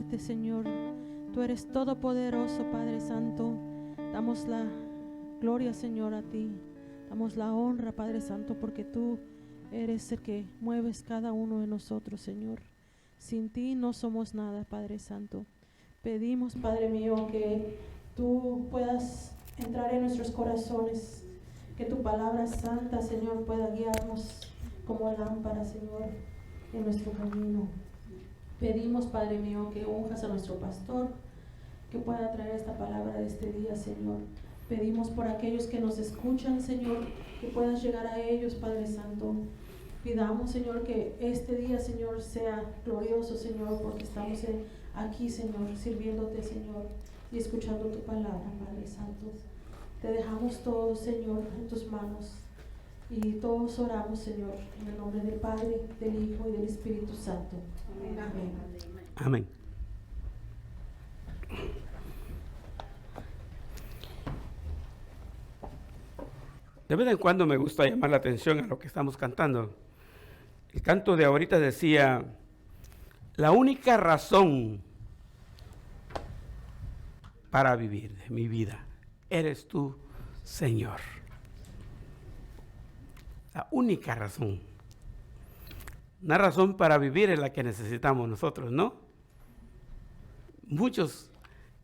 fuerte, Señor. Tú eres todopoderoso, Padre Santo. Damos la gloria, Señor, a ti. Damos la honra, Padre Santo, porque tú eres el que mueves cada uno de nosotros, Señor. Sin ti no somos nada, Padre Santo. Pedimos, Padre mío, que tú puedas entrar en nuestros corazones, que tu palabra santa, Señor, pueda guiarnos como lámpara, Señor, en nuestro camino. Pedimos, Padre mío, que unjas a nuestro pastor, que pueda traer esta palabra de este día, Señor. Pedimos por aquellos que nos escuchan, Señor, que puedas llegar a ellos, Padre Santo. Pidamos, Señor, que este día, Señor, sea glorioso, Señor, porque estamos aquí, Señor, sirviéndote, Señor, y escuchando tu palabra, Padre Santo. Te dejamos todo, Señor, en tus manos. Y todos oramos, Señor, en el nombre del Padre, del Hijo y del Espíritu Santo. Amén. Amén. De vez en cuando me gusta llamar la atención a lo que estamos cantando. El canto de ahorita decía, la única razón para vivir de mi vida eres tú, Señor. La única razón. Una razón para vivir es la que necesitamos nosotros, ¿no? Muchos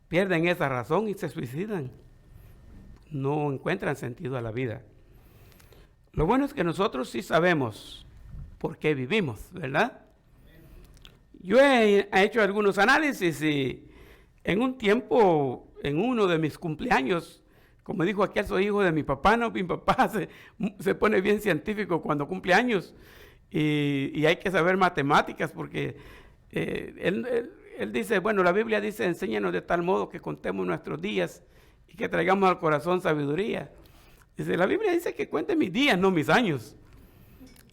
pierden esa razón y se suicidan. No encuentran sentido a la vida. Lo bueno es que nosotros sí sabemos por qué vivimos, ¿verdad? Yo he hecho algunos análisis y en un tiempo, en uno de mis cumpleaños, como dijo aquel, soy hijo de mi papá, ¿no? Mi papá se pone bien científico cuando cumple años y hay que saber matemáticas porque él dice, bueno, la Biblia dice, enséñanos de tal modo que contemos nuestros días y que traigamos al corazón sabiduría. Dice, la Biblia dice que cuente mis días, no mis años.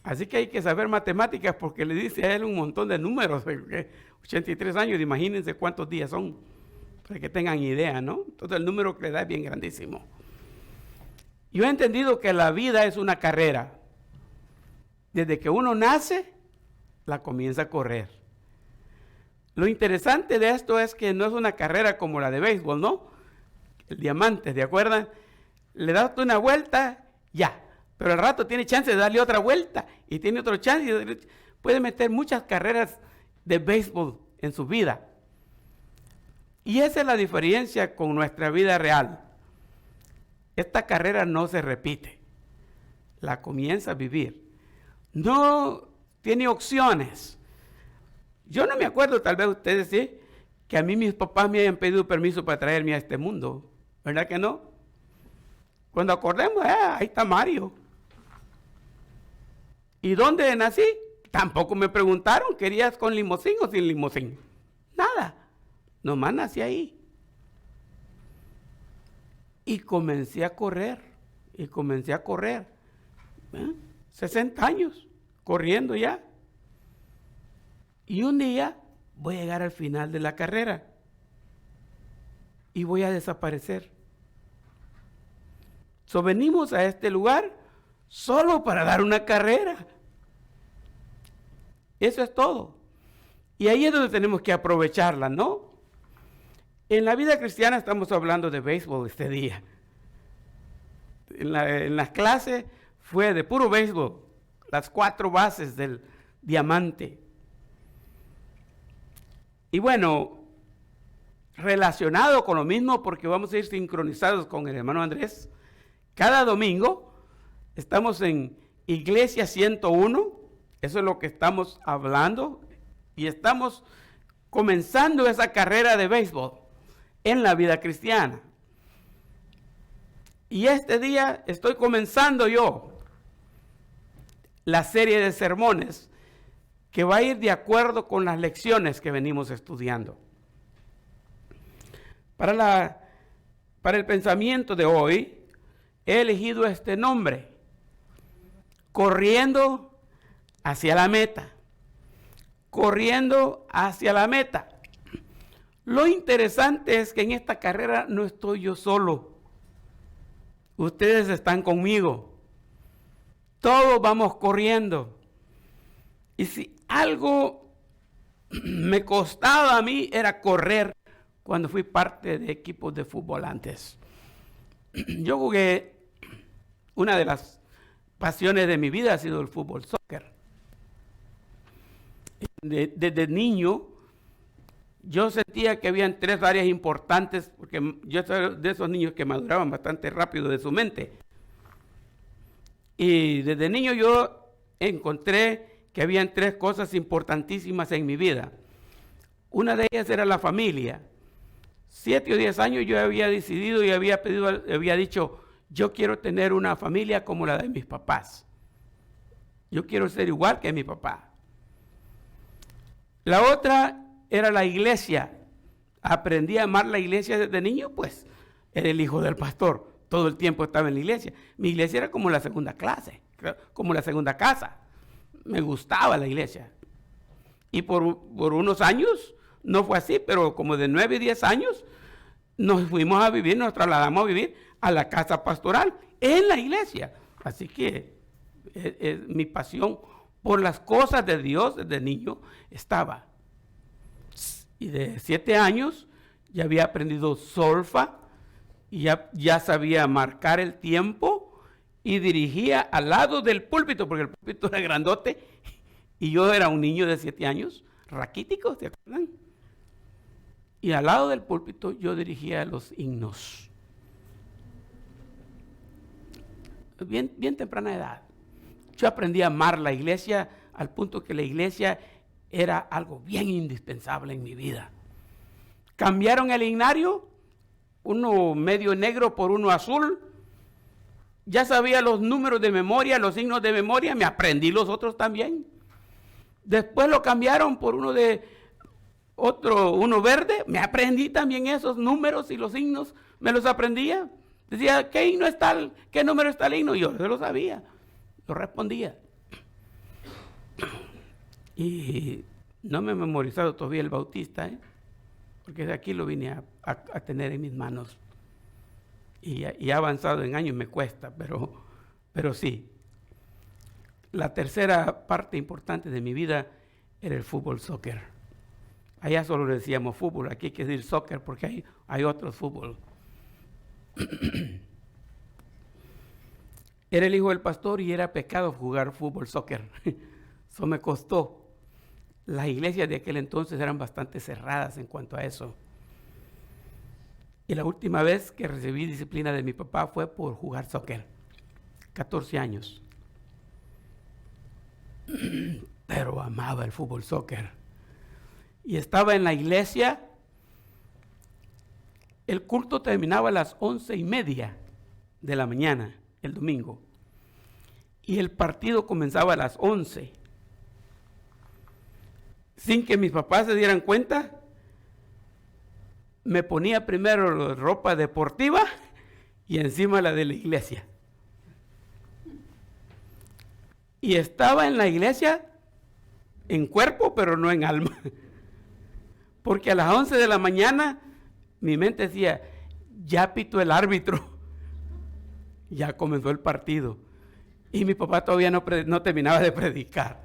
Así que hay que saber matemáticas porque le dice a él un montón de números. 83 años, imagínense cuántos días son, para que tengan idea, ¿no? Entonces el número que le da es bien grandísimo. Yo he entendido que la vida es una carrera. Desde que uno nace, la comienza a correr. Lo interesante de esto es que no es una carrera como la de béisbol, ¿no? El diamante, ¿de acuerdo? Le das una vuelta, ya. Pero al rato tiene chance de darle otra vuelta y tiene otro chance. Puede meter muchas carreras de béisbol en su vida. Y esa es la diferencia con nuestra vida real. Esta carrera no se repite. La comienza a vivir. No tiene opciones. Yo no me acuerdo, tal vez ustedes sí, que a mí mis papás me hayan pedido permiso para traerme a este mundo. ¿Verdad que no? Cuando acordemos, ahí está Mario. ¿Y dónde nací? Tampoco me preguntaron, ¿querías con limosín o sin limosín? Nada, nomás nací ahí. Y comencé a correr, 60 años, corriendo ya. Y un día voy a llegar al final de la carrera y voy a desaparecer. Venimos a este lugar solo para dar una carrera. Eso es todo. Y ahí es donde tenemos que aprovecharla, ¿no? En la vida cristiana estamos hablando de béisbol este día. En las clases fue de puro béisbol, las 4 bases del diamante. Y bueno, relacionado con lo mismo, porque vamos a ir sincronizados con el hermano Andrés, cada domingo estamos en Iglesia 101, eso es lo que estamos hablando, y estamos comenzando esa carrera de béisbol en la vida cristiana. Y este día estoy comenzando yo la serie de sermones que va a ir de acuerdo con las lecciones que venimos estudiando. Para el pensamiento de hoy, he elegido este nombre, corriendo hacia la meta. Corriendo hacia la meta. Lo interesante es que en esta carrera no estoy yo solo. Ustedes están conmigo. Todos vamos corriendo. Y si algo me costaba a mí era correr cuando fui parte de equipos de fútbol antes. Yo jugué, una de las pasiones de mi vida ha sido el fútbol, soccer. Desde niño, yo sentía que habían 3 áreas importantes, porque yo soy de esos niños que maduraban bastante rápido de su mente. Y desde niño yo encontré que habían 3 cosas importantísimas en mi vida. Una de ellas era la familia. 7 o 10 años yo había decidido y había dicho, yo quiero tener una familia como la de mis papás. Yo quiero ser igual que mi papá. La otra era la iglesia. Aprendí a amar la iglesia desde niño, pues era el hijo del pastor. Todo el tiempo estaba en la iglesia. Mi iglesia era como la segunda clase, como la segunda casa. Me gustaba la iglesia. Y por unos años, no fue así, pero como de 9 y 10 años, nos trasladamos a vivir a la casa pastoral, en la iglesia. Así que mi pasión por las cosas de Dios desde niño estaba. Y de 7 años ya había aprendido solfa, y ya sabía marcar el tiempo y dirigía al lado del púlpito, porque el púlpito era grandote y yo era un niño de 7 años, raquítico, ¿se acuerdan? Y al lado del púlpito yo dirigía los himnos. Bien temprana edad. Yo aprendí a amar la iglesia al punto que la iglesia era algo bien indispensable en mi vida. Cambiaron el himnario, uno medio negro por uno azul. Ya sabía los números de memoria, los signos de memoria, me aprendí los otros también. Después lo cambiaron por uno verde, me aprendí también esos números y los signos, me los aprendía. Decía, ¿qué himno está, qué número está el himno? Yo lo sabía, lo respondía. Y no me he memorizado todavía el Bautista, porque de aquí lo vine a tener en mis manos. Y ha avanzado en años, me cuesta, pero sí. La tercera parte importante de mi vida era el fútbol, soccer. Allá solo le decíamos fútbol, aquí hay que decir soccer porque hay otro fútbol. Era el hijo del pastor y era pecado jugar fútbol, soccer. Eso me costó. Las iglesias de aquel entonces eran bastante cerradas en cuanto a eso. Y la última vez que recibí disciplina de mi papá fue por jugar soccer. 14 años. Pero amaba el fútbol, soccer. Y estaba en la iglesia. El culto terminaba a las 11:30 de la mañana, el domingo. Y el partido comenzaba a las 11. Sin que mis papás se dieran cuenta, me ponía primero ropa deportiva y encima la de la iglesia. Y estaba en la iglesia en cuerpo, pero no en alma. Porque a las 11 de la mañana mi mente decía, ya pitó el árbitro, ya comenzó el partido. Y mi papá todavía no terminaba de predicar.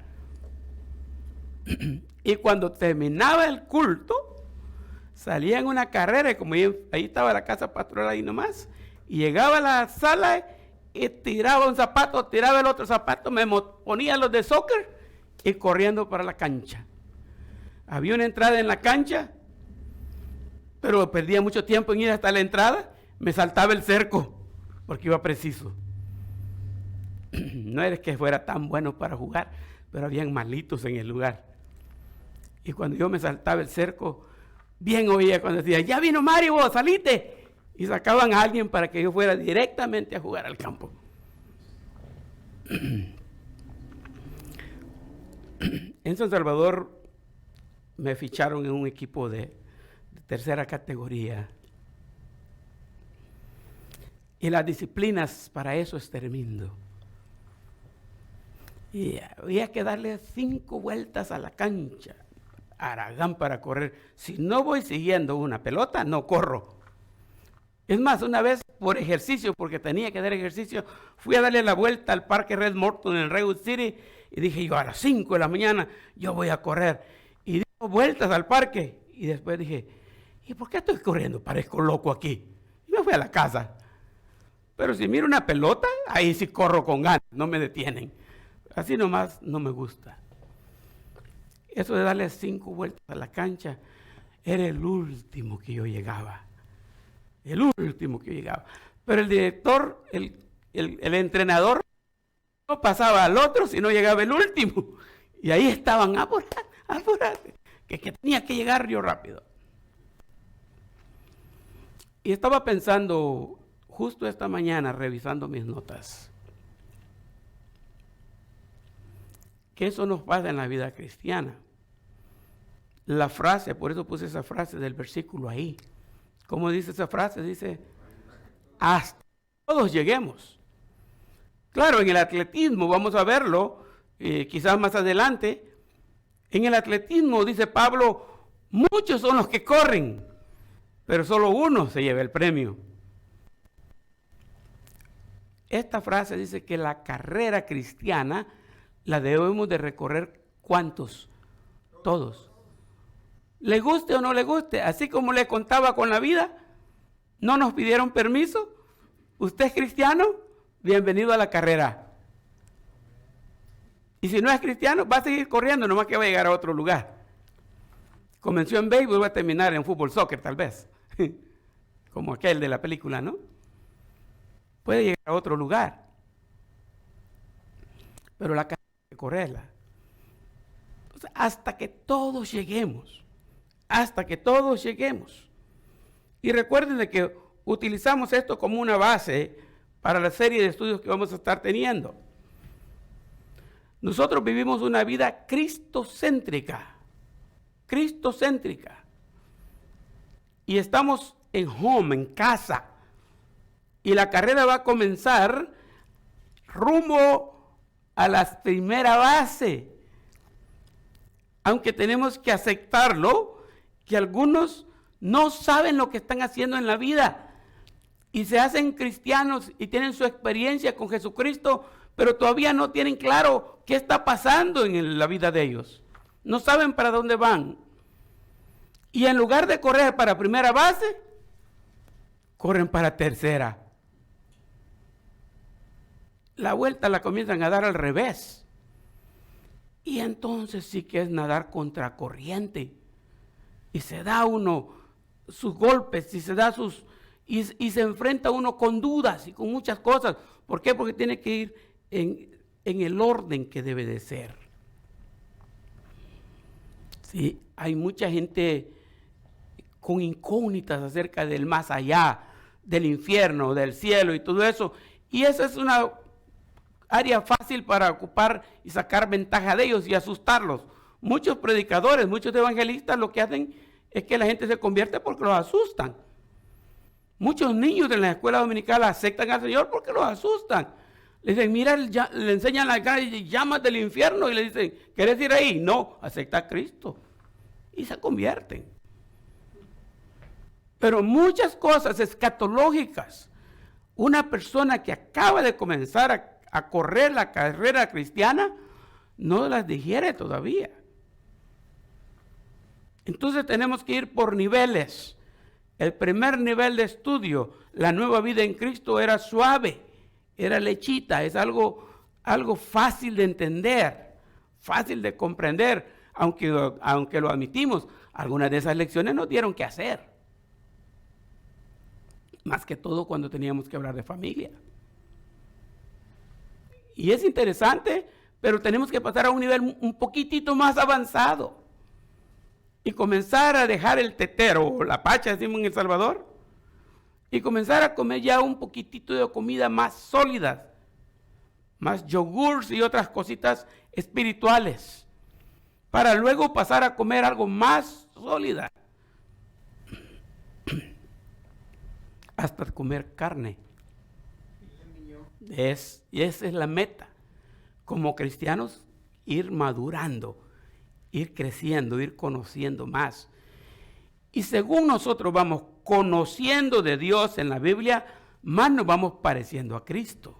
Y cuando terminaba el culto, salía en una carrera, y como ahí estaba la casa pastoral ahí nomás, y llegaba a la sala y tiraba un zapato, tiraba el otro zapato, me ponía los de soccer y corriendo para la cancha. Había una entrada en la cancha, pero perdía mucho tiempo en ir hasta la entrada, me saltaba el cerco, porque iba preciso. No era que fuera tan bueno para jugar, pero habían malitos en el lugar. Y cuando yo me saltaba el cerco, bien oía cuando decía, ya vino Mario, vos, salite. Y sacaban a alguien para que yo fuera directamente a jugar al campo. En San Salvador me ficharon en un equipo de tercera categoría. Y las disciplinas para eso es tremendo. Y había que darle 5 vueltas a la cancha. Haragán para correr. Si no voy siguiendo una pelota, no corro. Es más, una vez por ejercicio, porque tenía que dar ejercicio, fui a darle la vuelta al Parque Red Morton en Redwood City y dije yo, a las 5 de la mañana yo voy a correr. Y vueltas al parque y después dije, ¿y por qué estoy corriendo? Parezco loco aquí. Y me fui a la casa. Pero si miro una pelota, ahí sí corro con ganas, no me detienen. Así nomás no me gusta. Eso de darle 5 vueltas a la cancha, era el último que yo llegaba. El último que yo llegaba. Pero el director, el entrenador, no pasaba al otro si no llegaba el último. Y ahí estaban, apurate, que tenía que llegar yo rápido. Y estaba pensando, justo esta mañana, revisando mis notas, que eso nos pasa en la vida cristiana. La frase, por eso puse esa frase del versículo ahí. ¿Cómo dice esa frase? Dice, hasta todos lleguemos. Claro, en el atletismo, vamos a verlo, quizás más adelante. En el atletismo, dice Pablo, muchos son los que corren, pero solo uno se lleva el premio. Esta frase dice que la carrera cristiana la debemos de recorrer, ¿cuántos? Todos. Le guste o no le guste, así como le contaba con la vida, no nos pidieron permiso. ¿Usted es cristiano? Bienvenido a la carrera. Y si no es cristiano, va a seguir corriendo, nomás que va a llegar a otro lugar. Comenzó en béisbol y va a terminar en fútbol, soccer tal vez. Como aquel de la película, ¿no? Puede llegar a otro lugar. Pero la carrera hay que correrla. Entonces, hasta que todos lleguemos. Hasta que todos lleguemos. Y recuerden de que utilizamos esto como una base para la serie de estudios que vamos a estar teniendo. Nosotros vivimos una vida cristocéntrica. Cristocéntrica. Y estamos en home, en casa. Y la carrera va a comenzar rumbo a la primera base. Aunque tenemos que aceptarlo, que algunos no saben lo que están haciendo en la vida y se hacen cristianos y tienen su experiencia con Jesucristo, pero todavía no tienen claro qué está pasando en la vida de ellos. No saben para dónde van. Y en lugar de correr para primera base, corren para tercera. La vuelta la comienzan a dar al revés. Y entonces sí que es nadar contra corriente. Y se da uno sus golpes y se da y se enfrenta uno con dudas y con muchas cosas. ¿Por qué? Porque tiene que ir en el orden que debe de ser. Sí, hay mucha gente con incógnitas acerca del más allá, del infierno, del cielo y todo eso. Y esa es una área fácil para ocupar y sacar ventaja de ellos y asustarlos. Muchos predicadores, muchos evangelistas lo que hacen es que la gente se convierte porque los asustan. Muchos niños en la escuela dominical aceptan al Señor porque los asustan. Le dicen, mira, le enseñan las llamas del infierno y le dicen, ¿quieres ir ahí? No, acepta a Cristo. Y se convierten. Pero muchas cosas escatológicas, una persona que acaba de comenzar a correr la carrera cristiana, no las digiere todavía. Entonces tenemos que ir por niveles. El primer nivel de estudio, la nueva vida en Cristo, era suave, era lechita, es algo fácil de entender, fácil de comprender, aunque lo admitimos, algunas de esas lecciones nos dieron que hacer. Más que todo cuando teníamos que hablar de familia. Y es interesante, pero tenemos que pasar a un nivel un poquitito más avanzado. Y comenzar a dejar el tetero, o la pacha, decimos en El Salvador, y comenzar a comer ya un poquitito de comida más sólida, más yogures y otras cositas espirituales, para luego pasar a comer algo más sólida, hasta comer carne. Y esa es la meta, como cristianos, ir madurando, ir creciendo, ir conociendo más. Y según nosotros vamos conociendo de Dios en la Biblia, más nos vamos pareciendo a Cristo.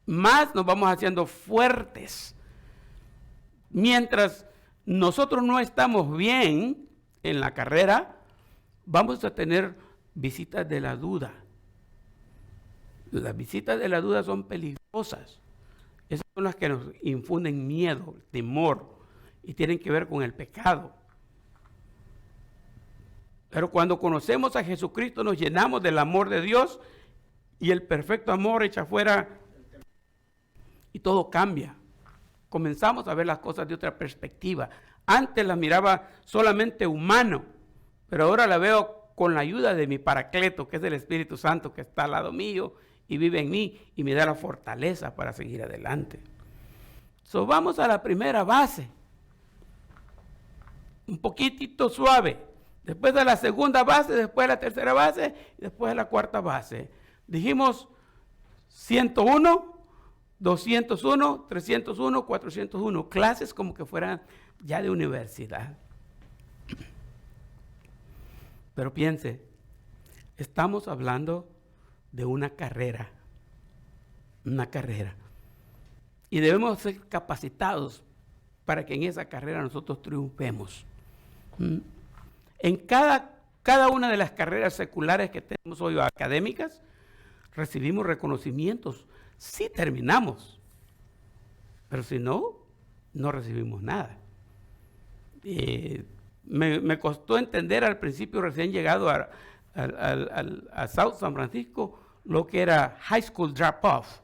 Más nos vamos haciendo fuertes. Mientras nosotros no estamos bien en la carrera, vamos a tener visitas de la duda. Las visitas de la duda son peligrosas. Esas son las que nos infunden miedo, temor, y tienen que ver con el pecado. Pero cuando conocemos a Jesucristo nos llenamos del amor de Dios y el perfecto amor echa fuera y todo cambia. Comenzamos a ver las cosas de otra perspectiva. Antes las miraba solamente humano, pero ahora la veo con la ayuda de mi Paracleto, que es el Espíritu Santo que está al lado mío y vive en mí y me da la fortaleza para seguir adelante. Vamos a la primera base, un poquitito suave. Después de la segunda base, después de la tercera base y después de la cuarta base. Dijimos 101, 201, 301, 401. Clases como que fueran ya de universidad. Pero piense, estamos hablando de una carrera. Una carrera. Y debemos ser capacitados para que en esa carrera nosotros triunfemos. En cada una de las carreras seculares que tenemos hoy, académicas, recibimos reconocimientos. Sí terminamos, pero si no, no recibimos nada. Me costó entender al principio, recién llegado a South San Francisco, lo que era high school drop-off.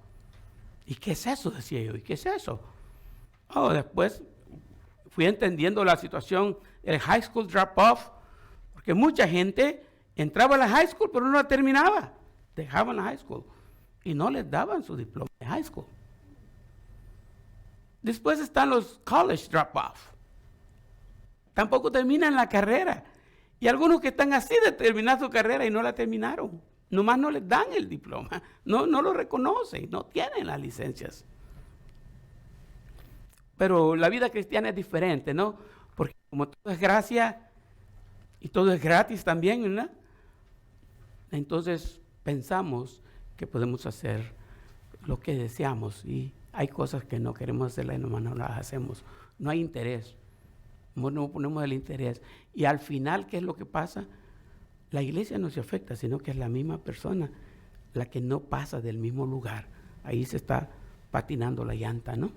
¿Y qué es eso? Decía yo, ¿y qué es eso? Después fui entendiendo la situación del high school drop-off, porque mucha gente entraba a la high school, pero no la terminaba. Dejaban la high school y no les daban su diploma de high school. Después están los college drop-off. Tampoco terminan la carrera. Y algunos que están así de terminar su carrera y no la terminaron. Nomás no les dan el diploma. No lo reconocen, no tienen las licencias. Pero la vida cristiana es diferente, ¿no? Porque como todo es gracia y todo es gratis también, ¿verdad? Entonces pensamos que podemos hacer lo que deseamos y hay cosas que no queremos hacerlas y nomás no las hacemos. No hay interés. No ponemos el interés. Y al final, ¿qué es lo que pasa? La iglesia no se afecta, sino que es la misma persona la que no pasa del mismo lugar. Ahí se está patinando la llanta, ¿no?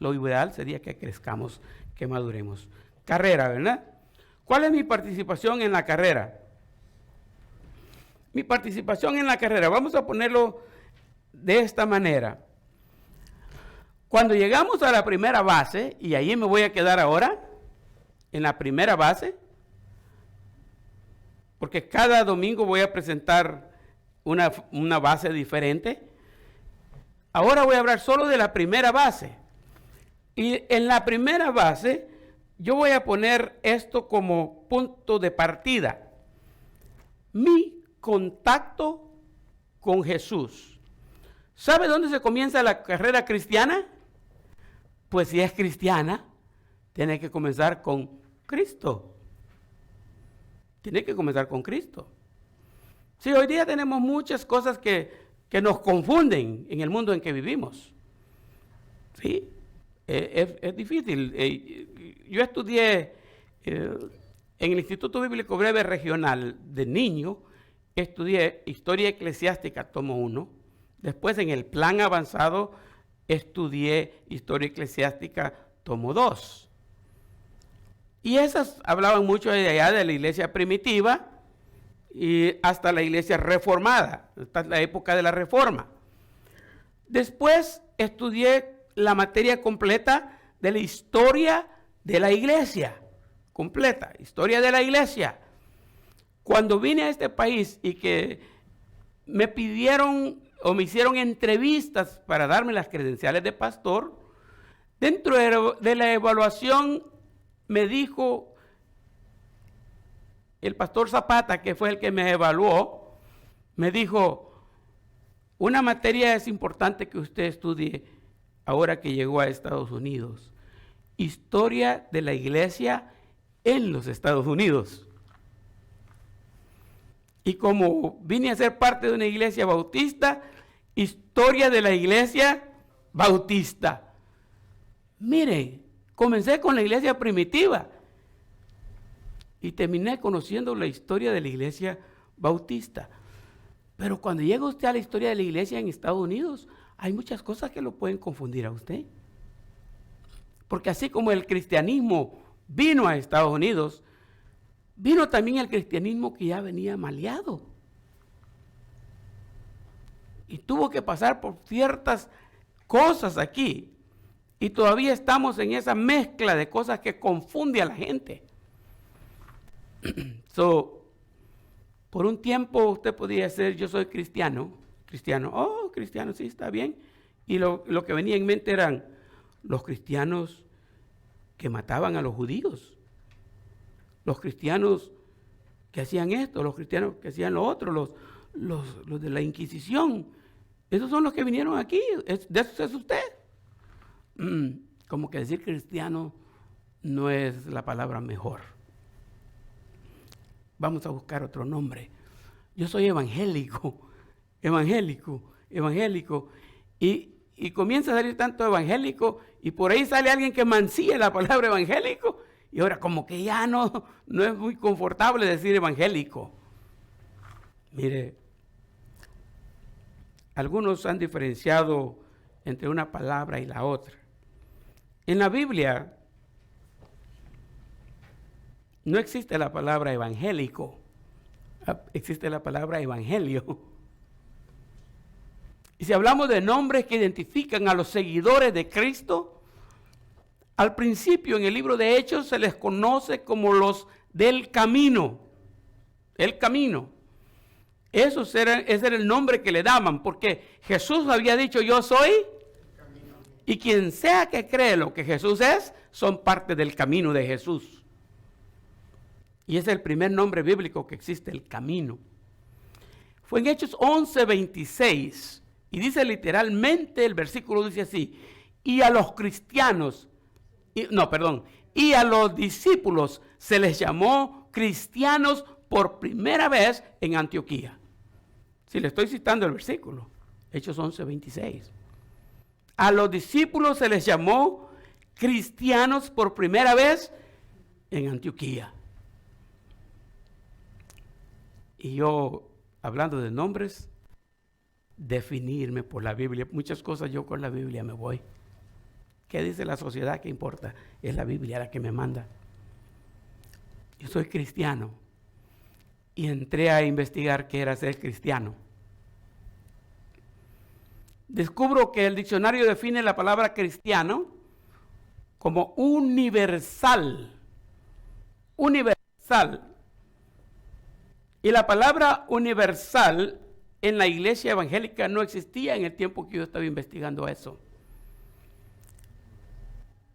Lo ideal sería que crezcamos, que maduremos. Carrera, ¿verdad? ¿Cuál es mi participación en la carrera? Mi participación en la carrera, vamos a ponerlo de esta manera. Cuando llegamos a la primera base, y ahí me voy a quedar ahora, en la primera base, porque cada domingo voy a presentar una base diferente. Ahora voy a hablar solo de la primera base. Y en la primera base, yo voy a poner esto como punto de partida. Mi contacto con Jesús. ¿Sabe dónde se comienza la carrera cristiana? Pues si es cristiana, tiene que comenzar con Cristo. Tiene que comenzar con Cristo. Sí, hoy día tenemos muchas cosas que nos confunden en el mundo en que vivimos. Sí, es difícil. Yo estudié en el Instituto Bíblico Breve Regional de niño, estudié Historia Eclesiástica, tomo 1. Después en el plan avanzado estudié Historia Eclesiástica, tomo 2. Y esas hablaban mucho de allá de la iglesia primitiva y hasta la iglesia reformada, hasta la época de la Reforma. Después estudié la materia completa de la historia de la iglesia, completa, historia de la iglesia. Cuando vine a este país y que me pidieron o me hicieron entrevistas para darme las credenciales de pastor, dentro de la evaluación me dijo el pastor Zapata, que fue el que me evaluó, me dijo, una materia es importante que usted estudie ahora que llegó a Estados Unidos, historia de la iglesia en los Estados Unidos. Y como vine a ser parte de una iglesia bautista, historia de la iglesia bautista. Miren Comencé con la iglesia primitiva y terminé conociendo la historia de la iglesia bautista. Pero cuando llega usted a la historia de la iglesia en Estados Unidos, hay muchas cosas que lo pueden confundir a usted. Porque así como el cristianismo vino a Estados Unidos, vino también el cristianismo que ya venía maleado. Y tuvo que pasar por ciertas cosas aquí. Y todavía estamos en esa mezcla de cosas que confunde a la gente. Por un tiempo usted podía decir, yo soy cristiano. Cristiano, sí, está bien. Y lo que venía en mente eran los cristianos que mataban a los judíos. Los cristianos que hacían esto, los cristianos que hacían lo otro, los de la Inquisición. Esos son los que vinieron aquí. De eso es usted. Como que decir cristiano no es la palabra mejor. Vamos a buscar otro nombre. Yo soy evangélico. Y comienza a salir tanto evangélico y por ahí sale alguien que mancilla la palabra evangélico y ahora como que ya no es muy confortable decir evangélico. Mire, algunos han diferenciado entre una palabra y la otra. En la Biblia no existe la palabra evangélico, existe la palabra evangelio. Y si hablamos de nombres que identifican a los seguidores de Cristo, al principio en el libro de Hechos se les conoce como los del camino. El camino. Ese era el nombre que le daban, porque Jesús había dicho, yo soy. Y quien sea que cree lo que Jesús es, son parte del camino de Jesús. Y ese es el primer nombre bíblico que existe, el camino. Fue en Hechos 11:26. Y dice literalmente, el versículo dice así, y a los cristianos, y a los discípulos se les llamó cristianos por primera vez en Antioquía. Si le estoy citando el versículo, Hechos 11:26. A los discípulos se les llamó cristianos por primera vez en Antioquía. Y yo, hablando de nombres, definirme por la Biblia. Muchas cosas yo con la Biblia me voy. ¿Qué dice la sociedad? ¿Qué importa? Es la Biblia la que me manda. Yo soy cristiano. Y entré a investigar qué era ser cristiano. Descubro que el diccionario define la palabra cristiano como universal. Universal. Y la palabra universal en la iglesia evangélica no existía en el tiempo que yo estaba investigando eso.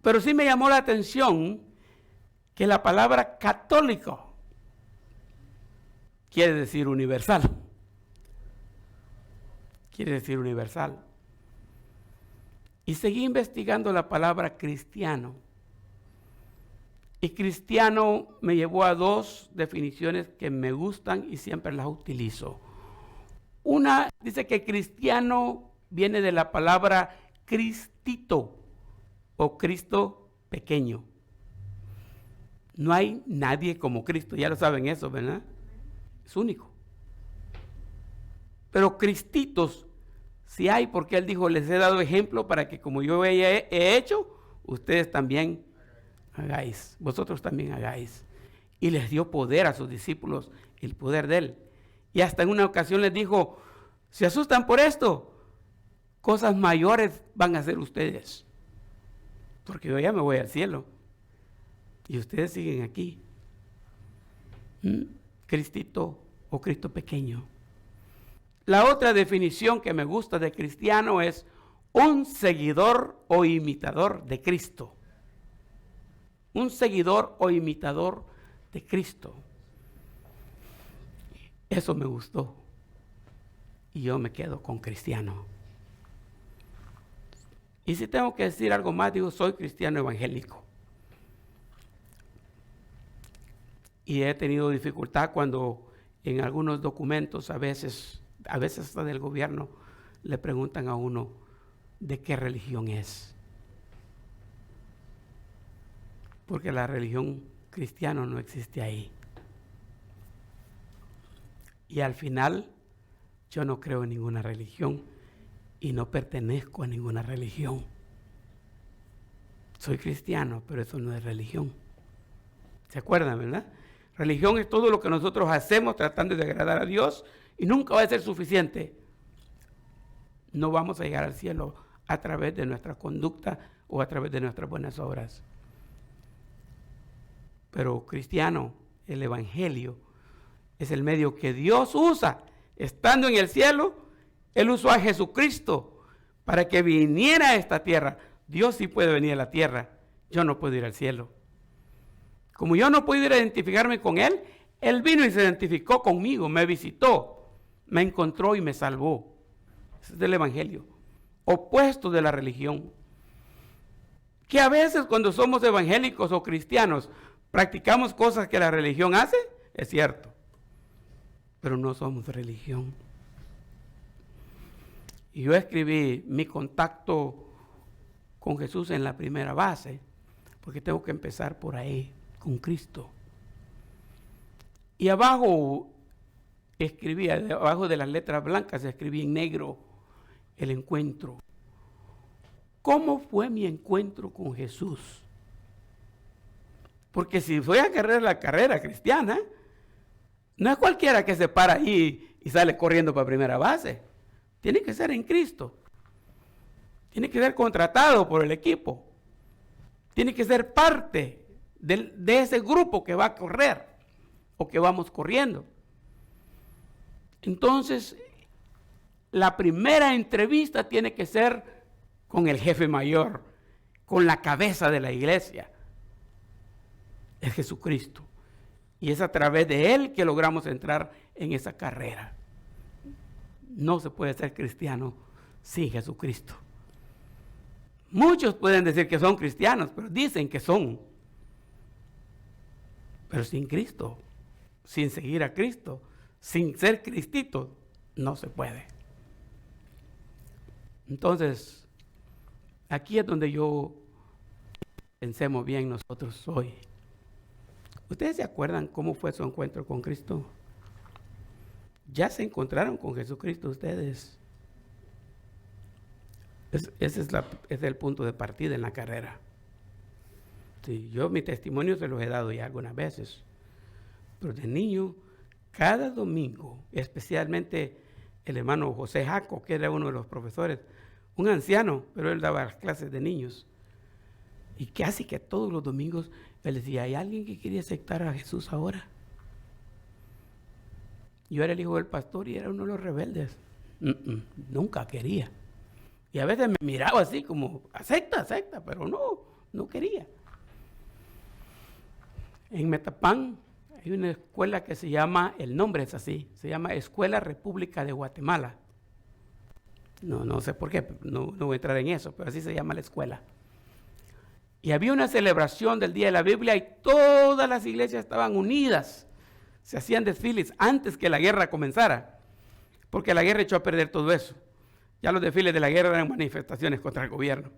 Pero sí me llamó la atención que la palabra católico quiere decir universal. Quiere decir universal. Y seguí investigando la palabra cristiano. Y cristiano me llevó a dos definiciones que me gustan y siempre las utilizo. Una dice que cristiano viene de la palabra Cristito o Cristo pequeño. No hay nadie como Cristo, ya lo saben eso, ¿verdad? Es único. Pero Cristitos sí hay, porque Él dijo, les he dado ejemplo para que como yo he hecho, ustedes también hagáis, vosotros también hagáis. Y les dio poder a sus discípulos, el poder de Él. Y hasta en una ocasión les dijo, ¿se asustan por esto? Cosas mayores van a hacer ustedes. Porque yo ya me voy al cielo. Y ustedes siguen aquí. Cristito o Cristo pequeño. La otra definición que me gusta de cristiano es un seguidor o imitador de Cristo. Un seguidor o imitador de Cristo. Eso me gustó. Y yo me quedo con cristiano. Y si tengo que decir algo más, digo, soy cristiano evangélico. Y he tenido dificultad cuando en algunos documentos, a veces hasta del gobierno, le preguntan a uno de qué religión es. porque la religión cristiana no existe ahí. Y al final, yo no creo en ninguna religión y no pertenezco a ninguna religión. Soy cristiano, pero eso no es religión. ¿Se acuerdan, verdad? Religión es todo lo que nosotros hacemos tratando de agradar a Dios y nunca va a ser suficiente. No vamos a llegar al cielo a través de nuestra conducta o a través de nuestras buenas obras. Pero cristiano, el evangelio, es el medio que Dios usa. Estando en el cielo, Él usó a Jesucristo para que viniera a esta tierra. Dios sí puede venir a la tierra, yo no puedo ir al cielo. Como yo no puedo ir a identificarme con Él, Él vino y se identificó conmigo, me visitó, me encontró y me salvó. Ese es el evangelio, opuesto de la religión. Que a veces cuando somos evangélicos o cristianos practicamos cosas que la religión hace, es cierto, pero no somos religión. Y yo escribí mi contacto con Jesús en la primera base, porque tengo que empezar por ahí, con Cristo. Y abajo escribí, abajo de las letras blancas escribí en negro el encuentro. ¿Cómo fue mi encuentro con Jesús? Porque si voy a correr la carrera cristiana, no es cualquiera que se para ahí y sale corriendo para primera base. Tiene que ser en Cristo. Tiene que ser contratado por el equipo. Tiene que ser parte de ese grupo que va a correr o que vamos corriendo. Entonces, la primera entrevista tiene que ser con el jefe mayor, con la cabeza de la iglesia. Es Jesucristo. Y es a través de Él que logramos entrar en esa carrera. No se puede ser cristiano sin Jesucristo. Muchos pueden decir que son cristianos, pero dicen que son. Pero sin Cristo, sin seguir a Cristo, sin ser cristito, no se puede. Entonces, aquí es donde yo pensemos bien nosotros hoy. ¿Ustedes se acuerdan cómo fue su encuentro con Cristo? ¿Ya se encontraron con Jesucristo ustedes? Ese es el punto de partida en la carrera. Sí, yo mi testimonio se los he dado ya algunas veces. Pero de niño, cada domingo, especialmente el hermano José Jaco, que era uno de los profesores, un anciano, pero él daba las clases de niños. Y casi que todos los domingos él decía, ¿hay alguien que quería aceptar a Jesús ahora? Yo era el hijo del pastor y era uno de los rebeldes. Nunca quería. Y a veces me miraba así como, acepta, pero no quería. En Metapán hay una escuela que se llama, el nombre es así, se llama Escuela República de Guatemala. No sé por qué, no voy a entrar en eso, pero así se llama la escuela. Y había una celebración del Día de la Biblia y todas las iglesias estaban unidas. Se hacían desfiles antes que la guerra comenzara, porque la guerra echó a perder todo eso. Ya los desfiles de la guerra eran manifestaciones contra el gobierno.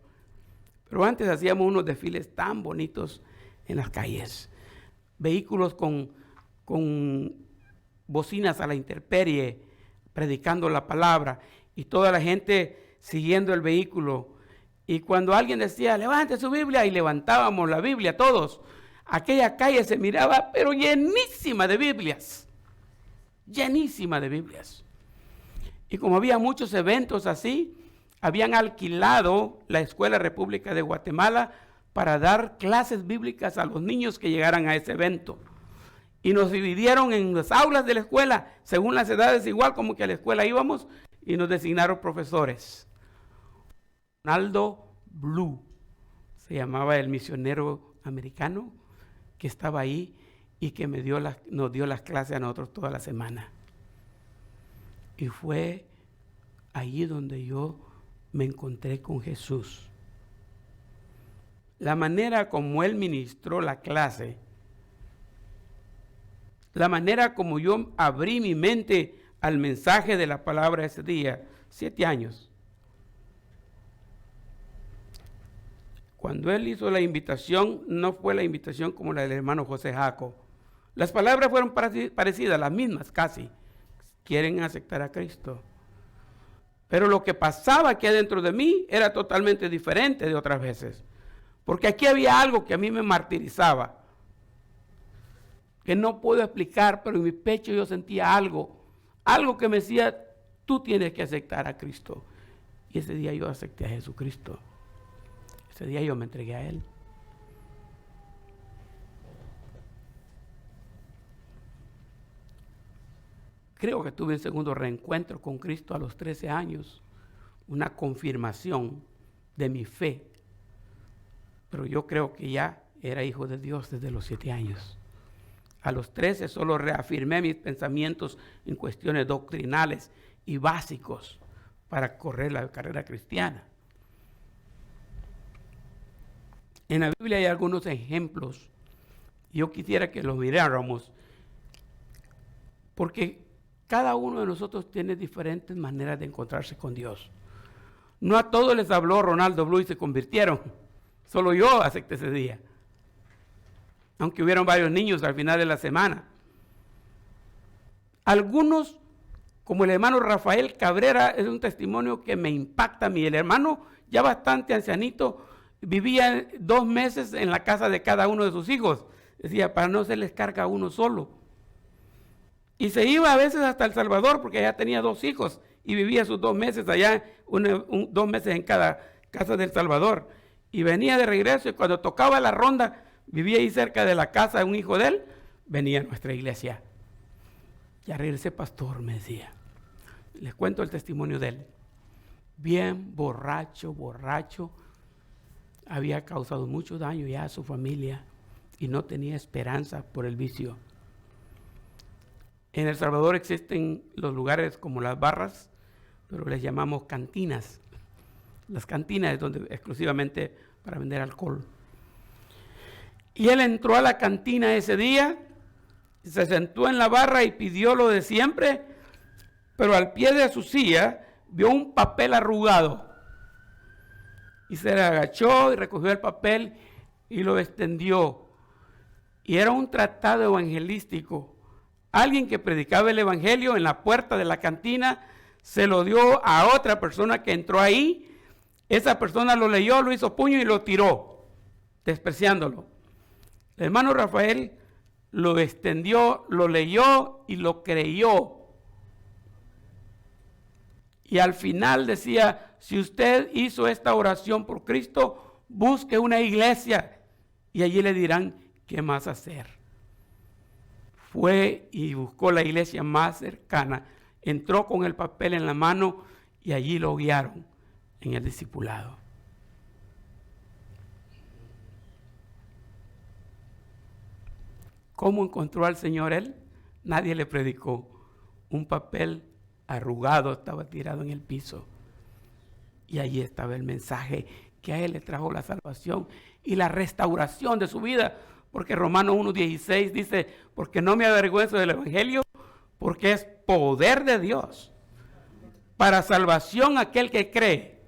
Pero antes hacíamos unos desfiles tan bonitos en las calles. Vehículos con bocinas a la intemperie, predicando la palabra, y toda la gente siguiendo el vehículo. Y cuando alguien decía, levante su Biblia, y levantábamos la Biblia todos, aquella calle se miraba, pero llenísima de Biblias. Llenísima de Biblias. Y como había muchos eventos así, habían alquilado la Escuela República de Guatemala para dar clases bíblicas a los niños que llegaran a ese evento. Y nos dividieron en las aulas de la escuela, según las edades, igual como que a la escuela íbamos, y nos designaron profesores. Ronaldo Blue se llamaba el misionero americano que estaba ahí y que nos dio las clases a nosotros toda la semana. Y fue allí donde yo me encontré con Jesús. La manera como Él ministró la clase, la manera como yo abrí mi mente al mensaje de la palabra ese día, 7 años. cuando él hizo la invitación, no fue la invitación como la del hermano José Jaco. Las palabras fueron parecidas, las mismas casi. Quieren aceptar a Cristo. Pero lo que pasaba aquí adentro de mí era totalmente diferente de otras veces. Porque aquí había algo que a mí me martirizaba, que no puedo explicar, pero en mi pecho yo sentía algo que me decía, tú tienes que aceptar a Cristo. Y ese día yo acepté a Jesucristo. Ese día yo me entregué a Él. Creo que tuve un segundo reencuentro con Cristo a los 13 años, una confirmación de mi fe. Pero yo creo que ya era hijo de Dios desde los 7 años. A los 13 solo reafirmé mis pensamientos en cuestiones doctrinales y básicos para correr la carrera cristiana. En la Biblia hay algunos ejemplos. Yo quisiera que los miráramos, porque cada uno de nosotros tiene diferentes maneras de encontrarse con Dios. No a todos les habló Ronaldo Blue y se convirtieron. Solo yo acepté ese día. Aunque hubieron varios niños al final de la semana. Algunos, como el hermano Rafael Cabrera, es un testimonio que me impacta a mí. El hermano, ya bastante ancianito, vivía 2 meses en la casa de cada uno de sus hijos. Decía, para no se les carga a uno solo. Y se iba a veces hasta El Salvador, porque ya tenía 2 hijos, y vivía sus 2 meses allá, 2 meses en cada casa de El Salvador. Y venía de regreso, y cuando tocaba la ronda, vivía ahí cerca de la casa de un hijo de él, venía a nuestra iglesia. Ya regresé, pastor, me decía. Les cuento el testimonio de él. Bien borracho, había causado mucho daño ya a su familia y no tenía esperanza por el vicio. En El Salvador existen los lugares como las barras, pero les llamamos cantinas. Las cantinas es donde exclusivamente para vender alcohol. Y él entró a la cantina ese día, se sentó en la barra y pidió lo de siempre, pero al pie de su silla vio un papel arrugado. Y se le agachó y recogió el papel y lo extendió. Y era un tratado evangelístico. Alguien que predicaba el evangelio en la puerta de la cantina se lo dio a otra persona que entró ahí. Esa persona lo leyó, lo hizo puño y lo tiró, despreciándolo. El hermano Rafael lo extendió, lo leyó y lo creyó. Y al final decía, si usted hizo esta oración por Cristo, busque una iglesia y allí le dirán qué más hacer. Fue y buscó la iglesia más cercana, entró con el papel en la mano y allí lo guiaron en el discipulado. ¿Cómo encontró al Señor él? Nadie le predicó. Un papel arrugado estaba tirado en el piso. Y allí estaba el mensaje que a él le trajo la salvación y la restauración de su vida. Porque Romanos 1:16 dice, porque no me avergüenzo del evangelio, porque es poder de Dios para salvación a aquel que cree.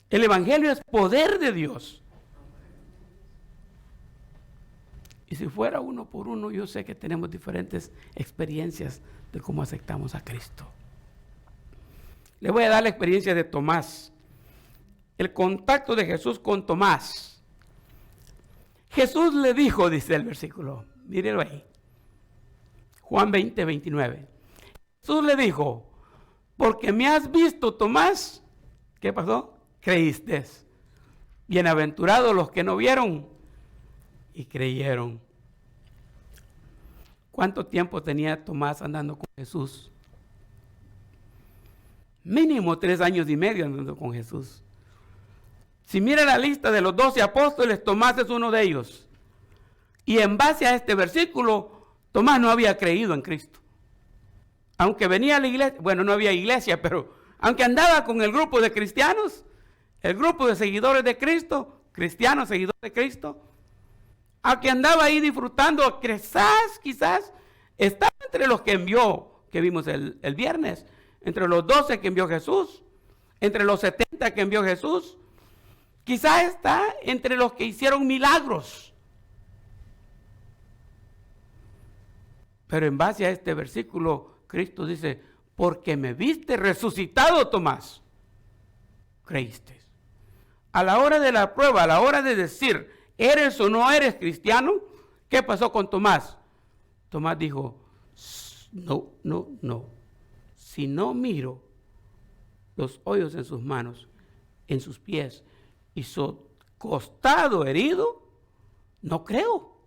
El evangelio es poder de Dios. Y si fuera uno por uno, yo sé que tenemos diferentes experiencias de cómo aceptamos a Cristo. Le voy a dar la experiencia de Tomás. El contacto de Jesús con Tomás. Jesús le dijo, dice el versículo, mírelo ahí. Juan 20:29. Jesús le dijo, porque me has visto, Tomás, ¿qué pasó? Creíste. Bienaventurados los que no vieron y creyeron. ¿Cuánto tiempo tenía Tomás andando con Jesús? Mínimo 3 años y medio andando con Jesús. Si mira la lista de los 12 apóstoles, Tomás es uno de ellos. Y en base a este versículo, Tomás no había creído en Cristo. Aunque venía a la iglesia, bueno, no había iglesia, pero aunque andaba con el grupo de cristianos, el grupo de seguidores de Cristo, cristianos seguidores de Cristo, aunque andaba ahí disfrutando, quizás estaba entre los que envió, que vimos el viernes, entre los 12 que envió Jesús, entre los 70 que envió Jesús, Quizás está entre los que hicieron milagros. Pero en base a este versículo, Cristo dice, porque me viste resucitado, Tomás, creíste. A la hora de la prueba, a la hora de decir, ¿eres o no eres cristiano? ¿Qué pasó con Tomás? Tomás dijo, no. Si no miro los hoyos en sus manos, en sus pies y su costado herido, no creo.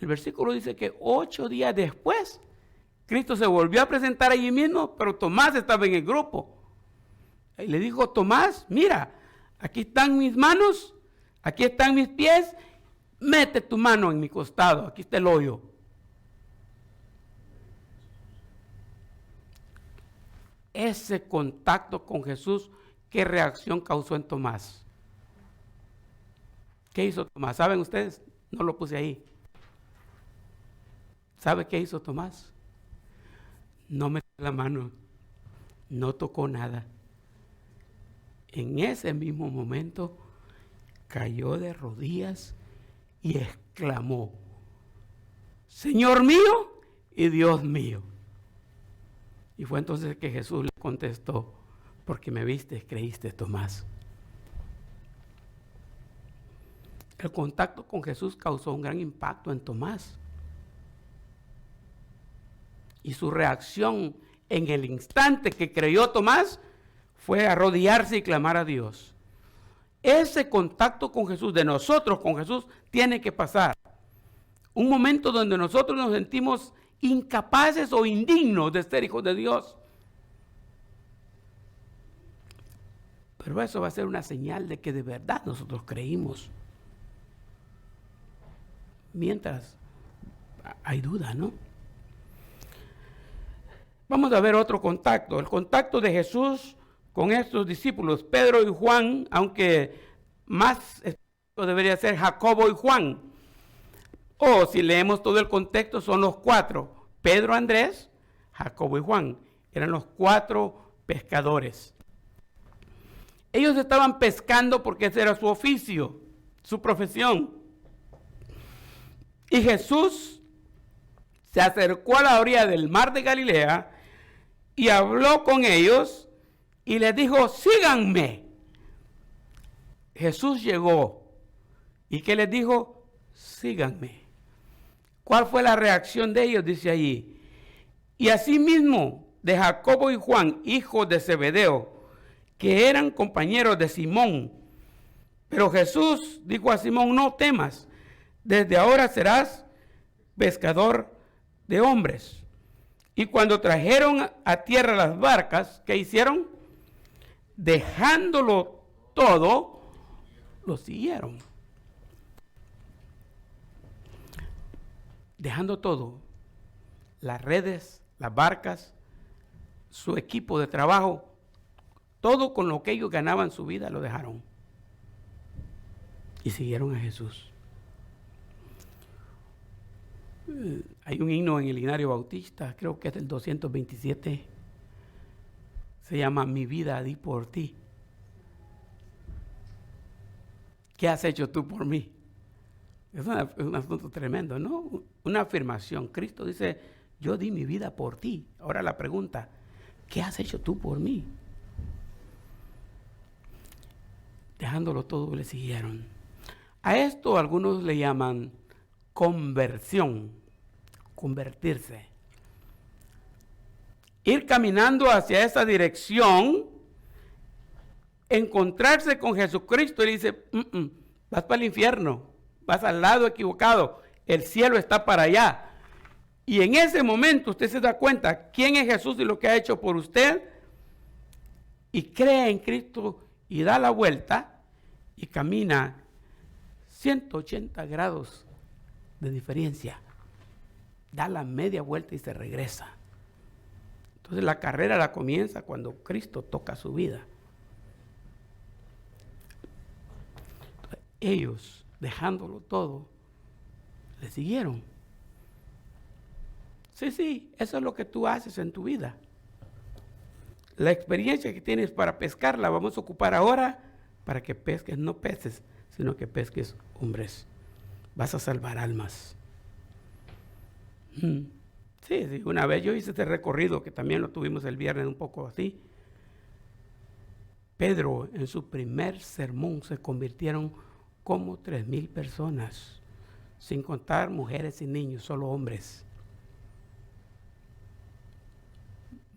El versículo dice que 8 días después, Cristo se volvió a presentar allí mismo, pero Tomás estaba en el grupo. Y le dijo, Tomás, mira, aquí están mis manos, aquí están mis pies, mete tu mano en mi costado, aquí está el hoyo. Ese contacto con Jesús, ¿qué reacción causó en Tomás? ¿Qué hizo Tomás? ¿Saben ustedes? No lo puse ahí. ¿Sabe qué hizo Tomás? No metió la mano, no tocó nada. En ese mismo momento cayó de rodillas y exclamó, Señor mío y Dios mío. Y fue entonces que Jesús le contestó, porque me viste, creíste, Tomás. El contacto con Jesús causó un gran impacto en Tomás. Y su reacción en el instante que creyó Tomás fue arrodillarse y clamar a Dios. Ese contacto con Jesús, de nosotros con Jesús, tiene que pasar. Un momento donde nosotros nos sentimos incapaces o indignos de ser hijos de Dios. Pero eso va a ser una señal de que de verdad nosotros creímos. Mientras hay duda, ¿no? Vamos a ver otro contacto, el contacto de Jesús con estos discípulos, Pedro y Juan, aunque más debería ser Jacobo y Juan. O si leemos todo el contexto, son los 4, Pedro, Andrés, Jacobo y Juan. Eran los 4 pescadores. Ellos estaban pescando porque ese era su oficio, su profesión. Y Jesús se acercó a la orilla del mar de Galilea y habló con ellos y les dijo, síganme. Jesús llegó y ¿qué les dijo? Síganme. ¿Cuál fue la reacción de ellos? Dice allí. Y asimismo de Jacobo y Juan, hijos de Zebedeo, que eran compañeros de Simón. Pero Jesús dijo a Simón, no temas, desde ahora serás pescador de hombres. Y cuando trajeron a tierra las barcas, ¿qué hicieron? Dejándolo todo, lo siguieron. Dejando todo, las redes, las barcas, su equipo de trabajo, todo con lo que ellos ganaban su vida, lo dejaron. Y siguieron a Jesús. Hay un himno en el Himnario Bautista, creo que es del 227, se llama Mi vida di por ti. ¿Qué has hecho tú por mí? Es un asunto tremendo, ¿no? Una afirmación. Cristo dice, yo di mi vida por ti. Ahora la pregunta, ¿qué has hecho tú por mí? Dejándolo todo, le siguieron. A esto algunos le llaman conversión, convertirse. Ir caminando hacia esa dirección, encontrarse con Jesucristo y dice, vas para el infierno, vas al lado equivocado, el cielo está para allá. Y en ese momento usted se da cuenta quién es Jesús y lo que ha hecho por usted, y cree en Cristo y da la vuelta y camina 180 grados de diferencia. Da la media vuelta y se regresa. Entonces la carrera la comienza cuando Cristo toca su vida. Entonces, ellos, dejándolo todo, le siguieron. Sí, eso es lo que tú haces en tu vida. La experiencia que tienes para pescar la vamos a ocupar ahora para que pesques, no peces, sino que pesques hombres. Vas a salvar almas. Sí, una vez yo hice este recorrido, que también lo tuvimos el viernes un poco así. Pedro, en su primer sermón, se convirtieron como 3,000 personas, sin contar mujeres y niños, solo hombres.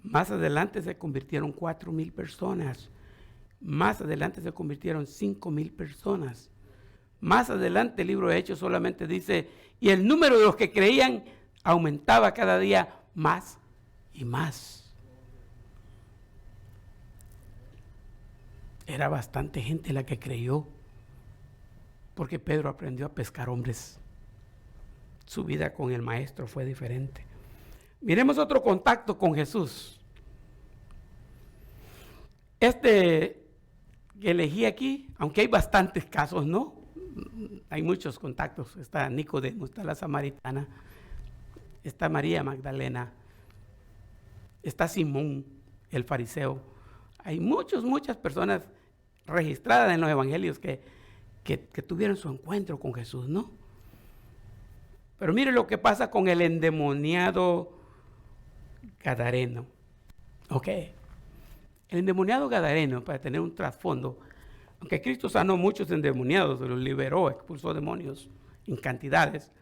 Más adelante se convirtieron 4,000 personas. Más adelante se convirtieron 5,000 personas. Más adelante el libro de Hechos solamente dice, y el número de los que creían aumentaba cada día más y más. Era bastante gente la que creyó, porque Pedro aprendió a pescar hombres. Su vida con el maestro fue diferente. Miremos otro contacto con Jesús. Este que elegí aquí, aunque hay bastantes casos, ¿no? Hay muchos contactos. Está Nicodemo, está la samaritana, está María Magdalena, está Simón, el fariseo. Hay muchas personas registradas en los evangelios que tuvieron su encuentro con Jesús, ¿no? Pero mire lo que pasa con el endemoniado gadareno. Ok. El endemoniado gadareno, para tener un trasfondo, aunque Cristo sanó muchos endemoniados, los liberó, expulsó demonios en cantidades,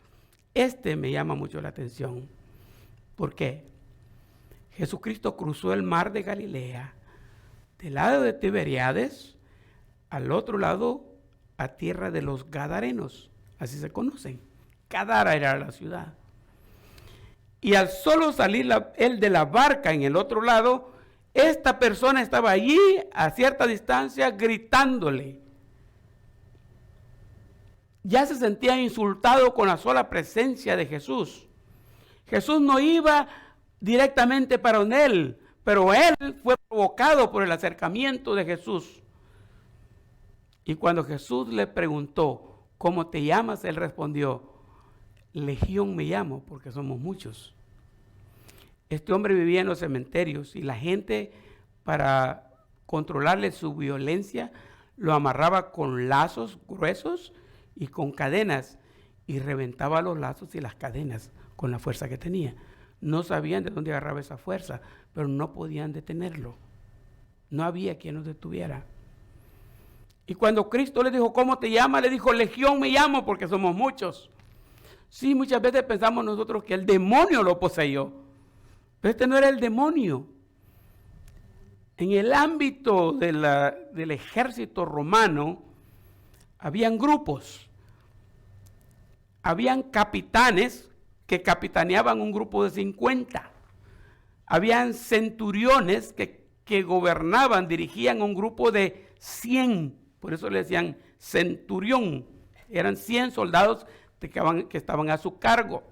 este me llama mucho la atención. ¿Por qué? Jesucristo cruzó el mar de Galilea, del lado de Tiberíades, al otro lado, a tierra de los Gadarenos, así se conocen. Gadara era la ciudad. Y al solo salir él de la barca en el otro lado, esta persona estaba allí a cierta distancia gritándole. Ya se sentía insultado con la sola presencia de Jesús. Jesús no iba directamente para él, pero él fue provocado por el acercamiento de Jesús. Y cuando Jesús le preguntó, ¿cómo te llamas? Él respondió, Legión me llamo, porque somos muchos. Este hombre vivía en los cementerios y la gente, para controlarle su violencia, lo amarraba con lazos gruesos y con cadenas, y reventaba los lazos y las cadenas con la fuerza que tenía. No sabían de dónde agarraba esa fuerza, pero no podían detenerlo. No había quien los detuviera. Y cuando Cristo le dijo, ¿cómo te llamas? Le dijo, Legión me llamo, porque somos muchos. Sí, muchas veces pensamos nosotros que el demonio lo poseyó, pero este no era el demonio. En el ámbito del ejército romano, habían grupos. Habían capitanes que capitaneaban un grupo de 50. Habían centuriones que gobernaban, dirigían un grupo de 100. Por eso le decían centurión. Eran 100 soldados que estaban a su cargo.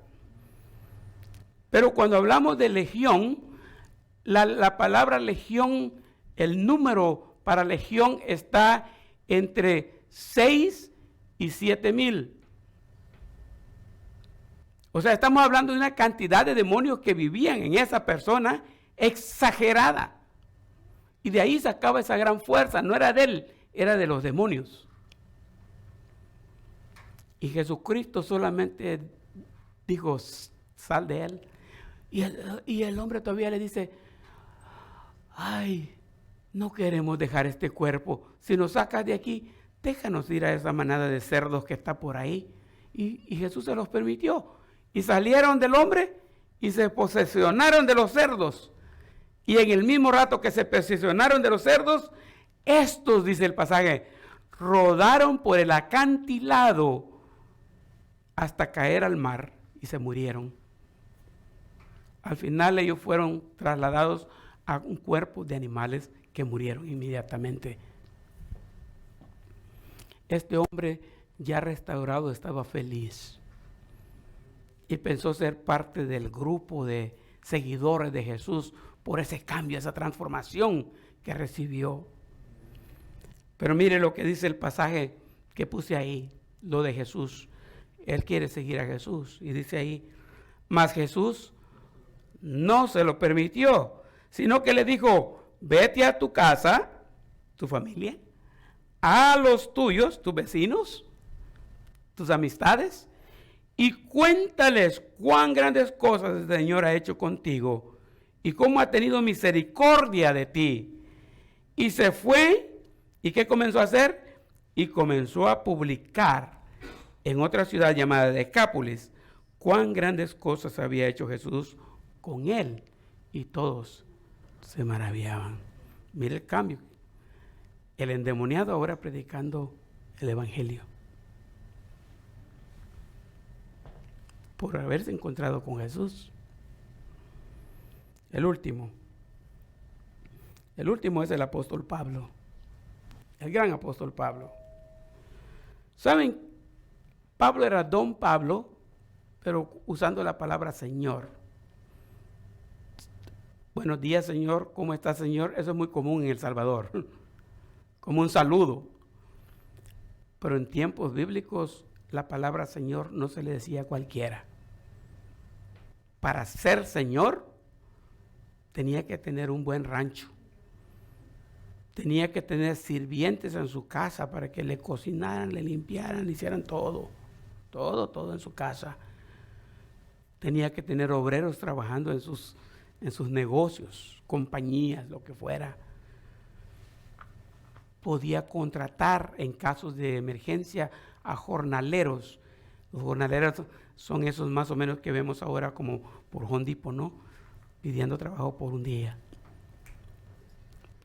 Pero cuando hablamos de legión, la palabra legión, el número para legión está entre 6 y 7,000. O sea, estamos hablando de una cantidad de demonios que vivían en esa persona exagerada. Y de ahí sacaba esa gran fuerza. No era de él, era de los demonios. Y Jesucristo solamente dijo, sal de él. Y el hombre todavía le dice, ay, no queremos dejar este cuerpo. Si nos sacas de aquí, déjanos ir a esa manada de cerdos que está por ahí. Y Jesús se los permitió. Y salieron del hombre y se posesionaron de los cerdos. Y en el mismo rato que se posesionaron de los cerdos, estos, dice el pasaje, rodaron por el acantilado hasta caer al mar y se murieron. Al final ellos fueron trasladados a un cuerpo de animales que murieron inmediatamente. Este hombre ya restaurado estaba feliz y pensó ser parte del grupo de seguidores de Jesús por ese cambio, esa transformación que recibió. Pero mire lo que dice el pasaje que puse ahí, lo de Jesús. Él quiere seguir a Jesús y dice ahí, mas Jesús no se lo permitió, sino que le dijo, vete a tu casa, tu familia, a los tuyos, tus vecinos, tus amistades, y cuéntales cuán grandes cosas el Señor ha hecho contigo y cómo ha tenido misericordia de ti. Y se fue, ¿y qué comenzó a hacer? Y comenzó a publicar en otra ciudad llamada Decápolis cuán grandes cosas había hecho Jesús con él. Y todos se maravillaban. Mire el cambio. El endemoniado ahora predicando el evangelio. Por haberse encontrado con Jesús. El último es el apóstol Pablo. El gran apóstol Pablo. ¿Saben? Pablo era don Pablo, pero usando la palabra Señor. Buenos días, Señor. ¿Cómo está, Señor? Eso es muy común en El Salvador. Como un saludo. Pero en tiempos bíblicos, la palabra Señor no se le decía a cualquiera. Para ser Señor, tenía que tener un buen rancho. Tenía que tener sirvientes en su casa para que le cocinaran, le limpiaran, le hicieran todo en su casa. Tenía que tener obreros trabajando en sus negocios, compañías, lo que fuera. Podía contratar en casos de emergencia a jornaleros. Los jornaleros son esos más o menos que vemos ahora como por Home Depot, ¿no? Pidiendo trabajo por un día.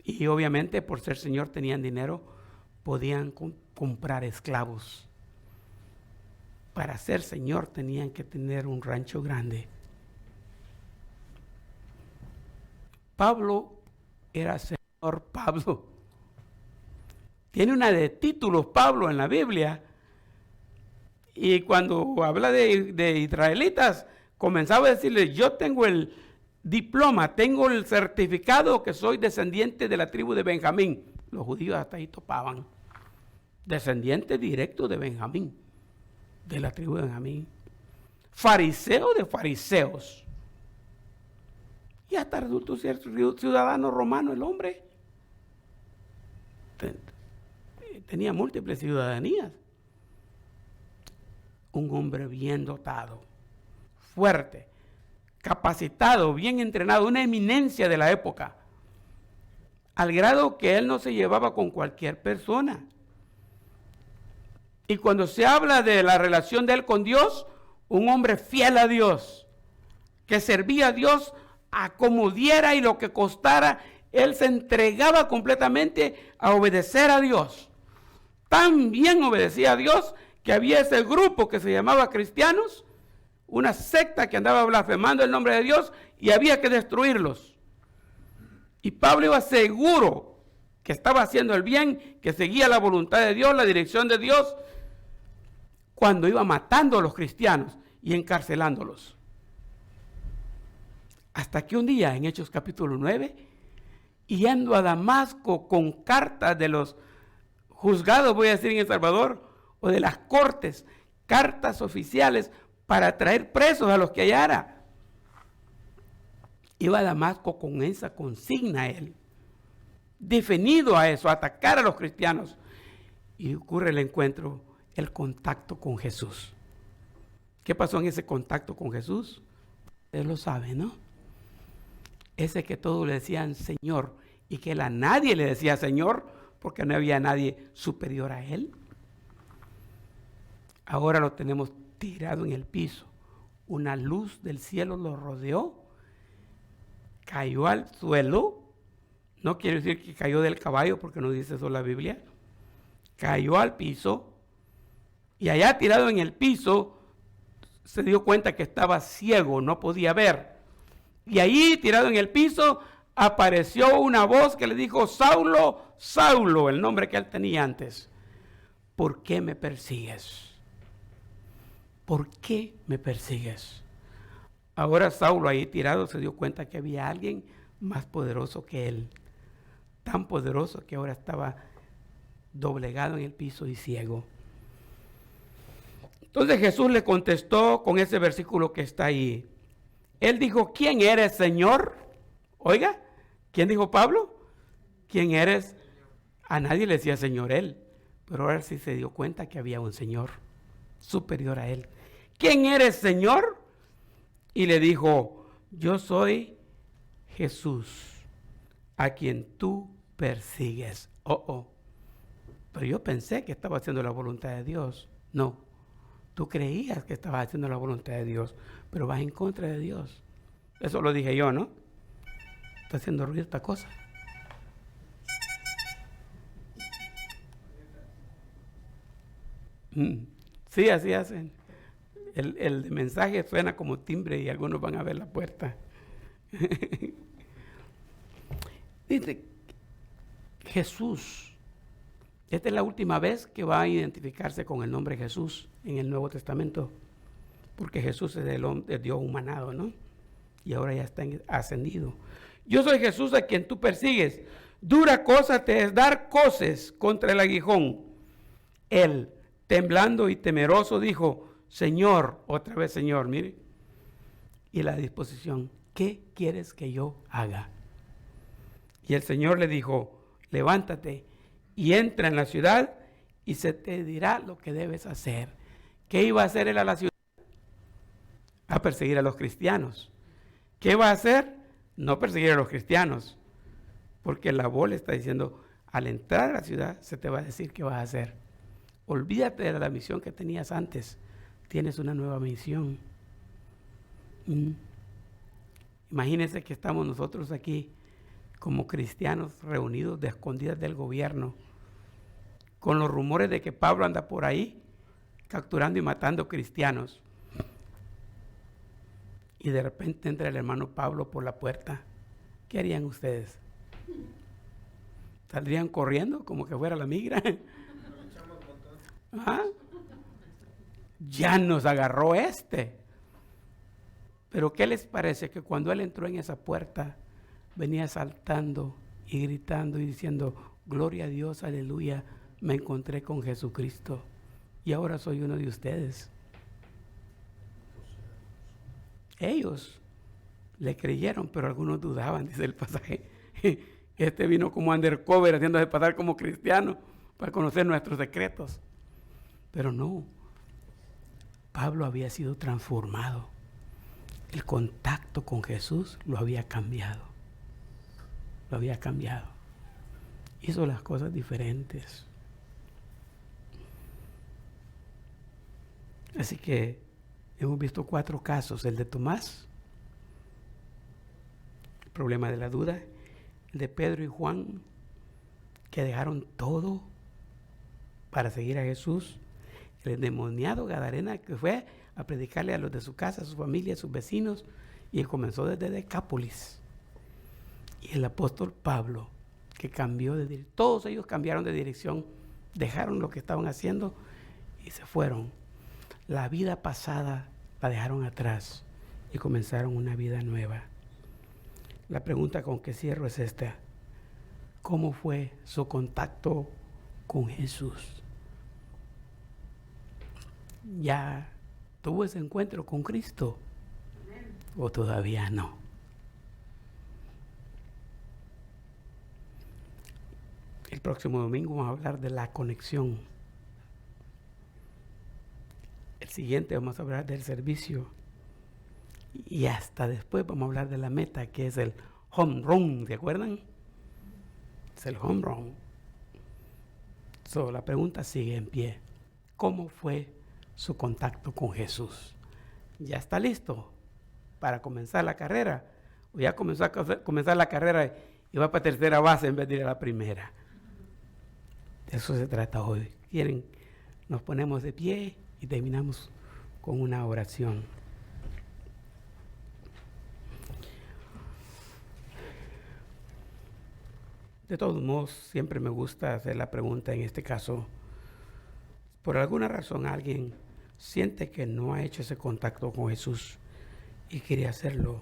Y obviamente por ser señor tenían dinero, podían comprar esclavos. Para ser señor tenían que tener un rancho grande. Pablo era señor Pablo. Tiene una de títulos Pablo en la Biblia. Y cuando habla de israelitas, comenzaba a decirles, yo tengo el diploma, tengo el certificado que soy descendiente de la tribu de Benjamín. Los judíos hasta ahí topaban. Descendiente directo de Benjamín, de la tribu de Benjamín. Fariseo de fariseos. Y hasta resultó ser ciudadano romano el hombre. Tenía múltiples ciudadanías. Un hombre bien dotado, fuerte, capacitado, bien entrenado, una eminencia de la época, al grado que él no se llevaba con cualquier persona. Y cuando se habla de la relación de él con Dios, un hombre fiel a Dios, que servía a Dios a como diera y lo que costara, él se entregaba completamente a obedecer a Dios. Tan bien obedecía a Dios que había ese grupo que se llamaba cristianos, una secta que andaba blasfemando el nombre de Dios y había que destruirlos. Y Pablo iba seguro que estaba haciendo el bien, que seguía la voluntad de Dios, la dirección de Dios, cuando iba matando a los cristianos y encarcelándolos. Hasta que un día, en Hechos capítulo 9, yendo a Damasco con cartas de los juzgados, voy a decir en El Salvador, o de las cortes, cartas oficiales para traer presos a los que hallara. Iba a Damasco con esa consigna él, definido a eso, a atacar a los cristianos. Y ocurre el encuentro, el contacto con Jesús. ¿Qué pasó en ese contacto con Jesús? Ustedes lo saben, ¿no? Ese que todos le decían Señor y que él a nadie le decía Señor porque no había nadie superior a él. Ahora lo tenemos tirado en el piso. Una luz del cielo lo rodeó. Cayó al suelo. No quiere decir que cayó del caballo porque no dice eso la Biblia. Cayó al piso. Y allá tirado en el piso se dio cuenta que estaba ciego, no podía ver. Y ahí tirado en el piso apareció una voz que le dijo, Saulo, Saulo, el nombre que él tenía antes. ¿Por qué me persigues? ¿Por qué me persigues? Ahora Saulo ahí tirado se dio cuenta que había alguien más poderoso que él. Tan poderoso que ahora estaba doblegado en el piso y ciego. Entonces Jesús le contestó con ese versículo que está ahí. Él dijo, ¿quién eres, Señor? Oiga, ¿quién dijo Pablo? ¿Quién eres? A nadie le decía Señor él. Pero ahora sí se dio cuenta que había un Señor superior a él. ¿Quién eres, Señor? Y le dijo, yo soy Jesús, a quien tú persigues. Pero yo pensé que estaba haciendo la voluntad de Dios. No, tú creías que estabas haciendo la voluntad de Dios, pero vas en contra de Dios. Eso lo dije yo, ¿no? Está haciendo ruido esta cosa. Sí, así hacen. El mensaje suena como timbre y algunos van a ver la puerta. Dice Jesús. Esta es la última vez que va a identificarse con el nombre Jesús en el Nuevo Testamento, porque Jesús es el Dios humanado, ¿no? Y ahora ya está ascendido. Yo soy Jesús a quien tú persigues. Dura cosa te es dar coces contra el aguijón. Él, temblando y temeroso, dijo, Señor, otra vez Señor, mire. Y la disposición, ¿qué quieres que yo haga? Y el Señor le dijo, levántate y entra en la ciudad y se te dirá lo que debes hacer. ¿Qué iba a hacer él a la ciudad? A perseguir a los cristianos. ¿Qué va a hacer? No perseguir a los cristianos, porque la voz le está diciendo, al entrar a la ciudad se te va a decir qué vas a hacer. Olvídate de la misión que tenías antes, tienes una nueva misión. Imagínense que estamos nosotros aquí como cristianos reunidos de escondidas del gobierno, con los rumores de que Pablo anda por ahí capturando y matando cristianos. Y de repente entra el hermano Pablo por la puerta. ¿Qué harían ustedes? ¿Saldrían corriendo como que fuera la migra? ¿Ah? Ya nos agarró este. Pero ¿qué les parece que cuando él entró en esa puerta venía saltando y gritando y diciendo, gloria a Dios, aleluya, me encontré con Jesucristo y ahora soy uno de ustedes? Ellos le creyeron, pero algunos dudaban, dice el pasaje. Este vino como undercover, haciéndose pasar como cristiano para conocer nuestros secretos. Pero no, Pablo había sido transformado. El contacto con Jesús lo había cambiado. Lo había cambiado. Hizo las cosas diferentes. Así que hemos visto 4 casos: el de Tomás, el problema de la duda; el de Pedro y Juan, que dejaron todo para seguir a Jesús; el endemoniado Gadarena, que fue a predicarle a los de su casa, a su familia, a sus vecinos, y comenzó desde Decápolis; y el apóstol Pablo, que cambió de dirección. Todos ellos cambiaron de dirección, dejaron lo que estaban haciendo y se fueron. La vida pasada la dejaron atrás y comenzaron una vida nueva. La pregunta con que cierro es esta: ¿cómo fue su contacto con Jesús? ¿Ya tuvo ese encuentro con Cristo o todavía no? El próximo domingo vamos a hablar de la conexión. El siguiente vamos a hablar del servicio. Y hasta después vamos a hablar de la meta, que es el home run, ¿se acuerdan? Es el home run. La pregunta sigue en pie: ¿cómo fue su contacto con Jesús? ¿Ya está listo para comenzar la carrera? ¿O ya comenzó a comenzar la carrera y va para tercera base en vez de ir a la primera? De eso se trata hoy. ¿Quieren? Nos ponemos de pie y terminamos con una oración. De todos modos, siempre me gusta hacer la pregunta en este caso. Por alguna razón alguien siente que no ha hecho ese contacto con Jesús y quiere hacerlo.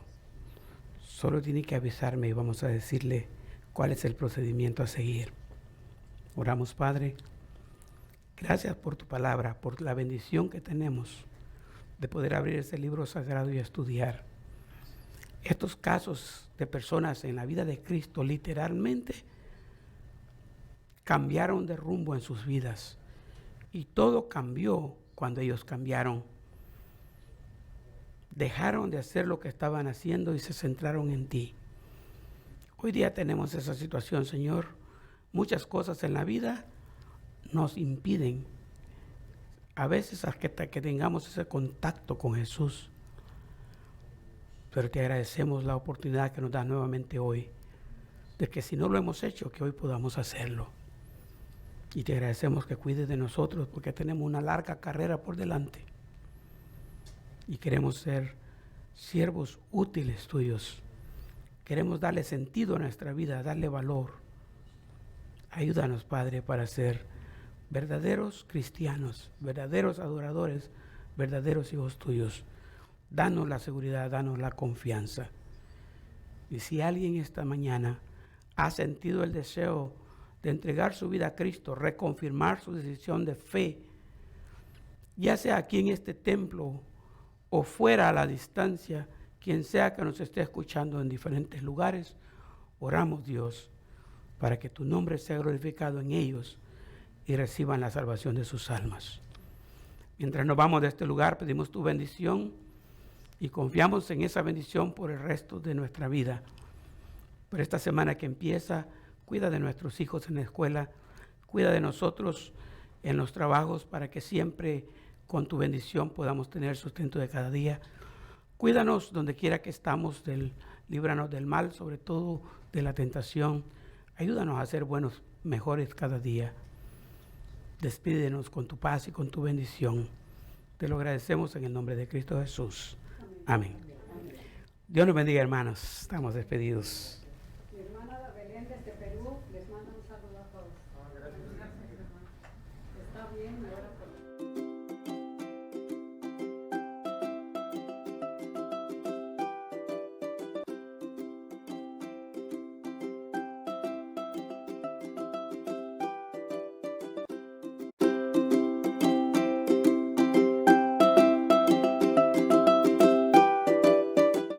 Solo tiene que avisarme y vamos a decirle cuál es el procedimiento a seguir. Oramos. Padre, gracias por tu palabra, por la bendición que tenemos de poder abrir ese libro sagrado y estudiar estos casos de personas en la vida de Cristo. Literalmente cambiaron de rumbo en sus vidas. Y todo cambió cuando ellos cambiaron. Dejaron de hacer lo que estaban haciendo y se centraron en ti. Hoy día tenemos esa situación, Señor. Muchas cosas en la vida nos impiden a veces hasta que tengamos ese contacto con Jesús. Pero te agradecemos la oportunidad que nos da nuevamente hoy, de que si no lo hemos hecho, que hoy podamos hacerlo. Y te agradecemos que cuides de nosotros, porque tenemos una larga carrera por delante. Y queremos ser siervos útiles tuyos. Queremos darle sentido a nuestra vida, darle valor. Ayúdanos, Padre, para ser verdaderos cristianos, verdaderos adoradores, verdaderos hijos tuyos. Danos la seguridad, danos la confianza. Y si alguien esta mañana ha sentido el deseo de entregar su vida a Cristo, reconfirmar su decisión de fe, ya sea aquí en este templo o fuera a la distancia, quien sea que nos esté escuchando en diferentes lugares, oramos, Dios, para que tu nombre sea glorificado en ellos y reciban la salvación de sus almas. Mientras nos vamos de este lugar, pedimos tu bendición y confiamos en esa bendición por el resto de nuestra vida. Por esta semana que empieza, cuida de nuestros hijos en la escuela, cuida de nosotros en los trabajos para que siempre con tu bendición podamos tener sustento de cada día. Cuídanos donde quiera que estamos, líbranos del mal, sobre todo de la tentación. Ayúdanos a ser buenos, mejores cada día. Despídenos con tu paz y con tu bendición. Te lo agradecemos en el nombre de Cristo Jesús. Amén. Dios nos bendiga, hermanos. Estamos despedidos. Mi hermana Belén desde Perú les manda un saludo a todos. Está bien, y ahora